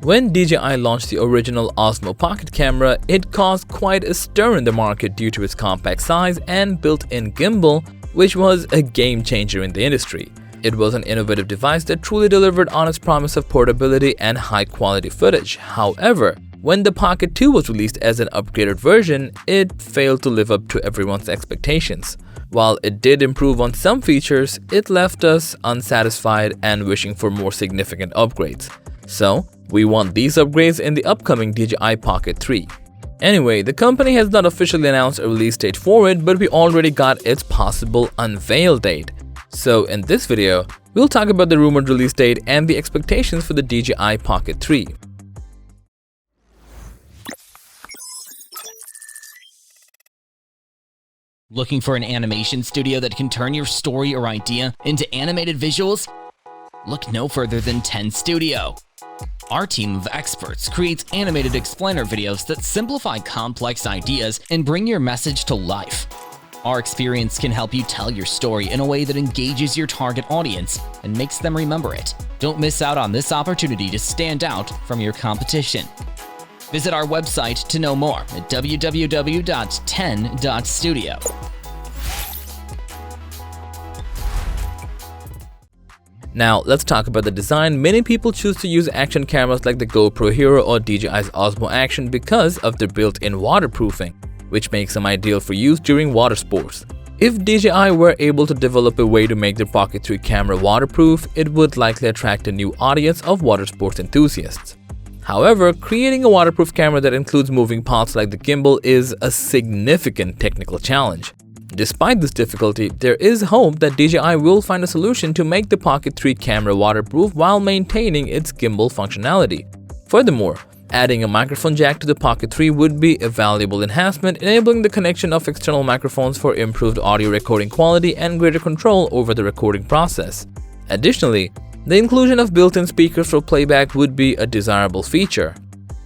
When DJI launched the original Osmo Pocket camera, it caused quite a stir in the market due to its compact size and built-in gimbal, which was a game changer in the industry. It was an innovative device that truly delivered on its promise of portability and high-quality footage. However, when the Pocket 2 was released as an upgraded version, it failed to live up to everyone's expectations. While it did improve on some features, it left us unsatisfied and wishing for more significant upgrades. So, we want these upgrades in the upcoming DJI Pocket 3. Anyway, the company has not officially announced a release date for it, but we already got its possible unveil date. So in this video, we'll talk about the rumored release date and the expectations for the DJI Pocket 3. Looking for an animation studio that can turn your story or idea into animated visuals? Look no further than 10 Studio. Our team of experts creates animated explainer videos that simplify complex ideas and bring your message to life. Our experience can help you tell your story in a way that engages your target audience and makes them remember it. Don't miss out on this opportunity to stand out from your competition. Visit our website to know more at www.10.studio. Now, let's talk about the design. Many people choose to use action cameras like the GoPro Hero or DJI's Osmo Action because of their built-in waterproofing, which makes them ideal for use during water sports. If DJI were able to develop a way to make their Pocket 3 camera waterproof, it would likely attract a new audience of water sports enthusiasts. However, creating a waterproof camera that includes moving parts like the gimbal is a significant technical challenge. Despite this difficulty, there is hope that DJI will find a solution to make the Pocket 3 camera waterproof while maintaining its gimbal functionality. Furthermore, adding a microphone jack to the Pocket 3 would be a valuable enhancement, enabling the connection of external microphones for improved audio recording quality and greater control over the recording process. Additionally, the inclusion of built-in speakers for playback would be a desirable feature.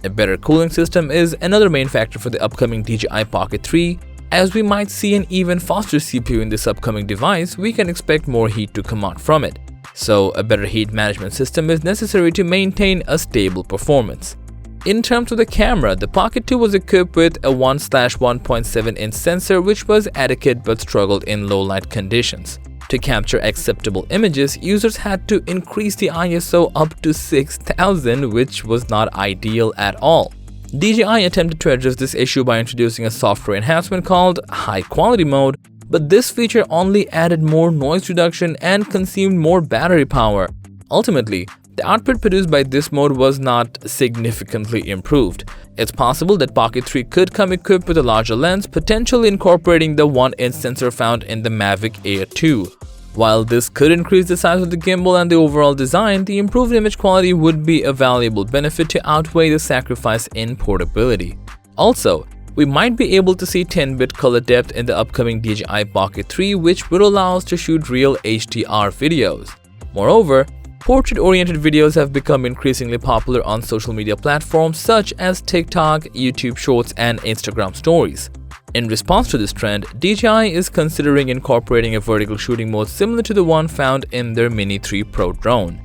A better cooling system is another main factor for the upcoming DJI Pocket 3. As we might see an even faster CPU in this upcoming device, we can expect more heat to come out from it. So, a better heat management system is necessary to maintain a stable performance. In terms of the camera, the Pocket 2 was equipped with a 1/1.7-inch sensor, which was adequate but struggled in low light conditions. To capture acceptable images, users had to increase the ISO up to 6000, which was not ideal at all. DJI attempted to address this issue by introducing a software enhancement called High Quality Mode, but this feature only added more noise reduction and consumed more battery power. Ultimately, the output produced by this mode was not significantly improved. It's possible that Pocket 3 could come equipped with a larger lens, potentially incorporating the 1-inch sensor found in the Mavic Air 2. While this could increase the size of the gimbal and the overall design, the improved image quality would be a valuable benefit to outweigh the sacrifice in portability. Also, we might be able to see 10-bit color depth in the upcoming DJI Pocket 3, which would allow us to shoot real HDR videos. Moreover, portrait-oriented videos have become increasingly popular on social media platforms such as TikTok, YouTube Shorts, and Instagram Stories. In response to this trend, DJI is considering incorporating a vertical shooting mode similar to the one found in their Mini 3 Pro drone.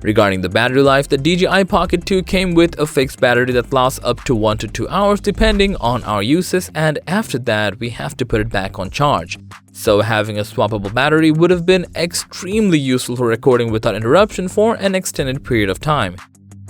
Regarding the battery life, the DJI Pocket 2 came with a fixed battery that lasts up to 1 to 2 hours depending on our uses, and after that we have to put it back on charge. So having a swappable battery would have been extremely useful for recording without interruption for an extended period of time.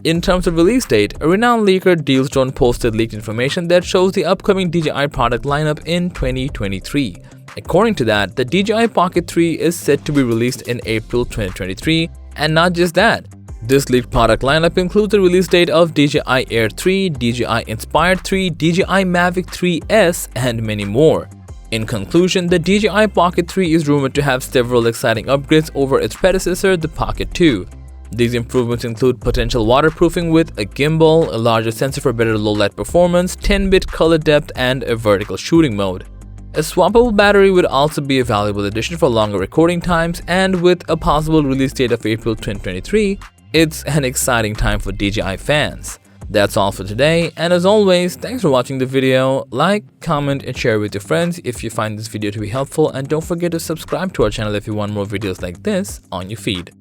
In terms of release date, a renowned leaker DealsDrone posted leaked information that shows the upcoming DJI product lineup in 2023. According to that, the DJI Pocket 3 is set to be released in April 2023, and not just that. This leaked product lineup includes the release date of DJI Air 3, DJI Inspire 3, DJI Mavic 3S, and many more. In conclusion, the DJI Pocket 3 is rumored to have several exciting upgrades over its predecessor, the Pocket 2. These improvements include potential waterproofing with a gimbal, a larger sensor for better low-light performance, 10-bit color depth, and a vertical shooting mode. A swappable battery would also be a valuable addition for longer recording times, and with a possible release date of April 2023, it's an exciting time for DJI fans. That's all for today, and as always, thanks for watching the video. Like, comment, and share with your friends if you find this video to be helpful, and don't forget to subscribe to our channel if you want more videos like this on your feed.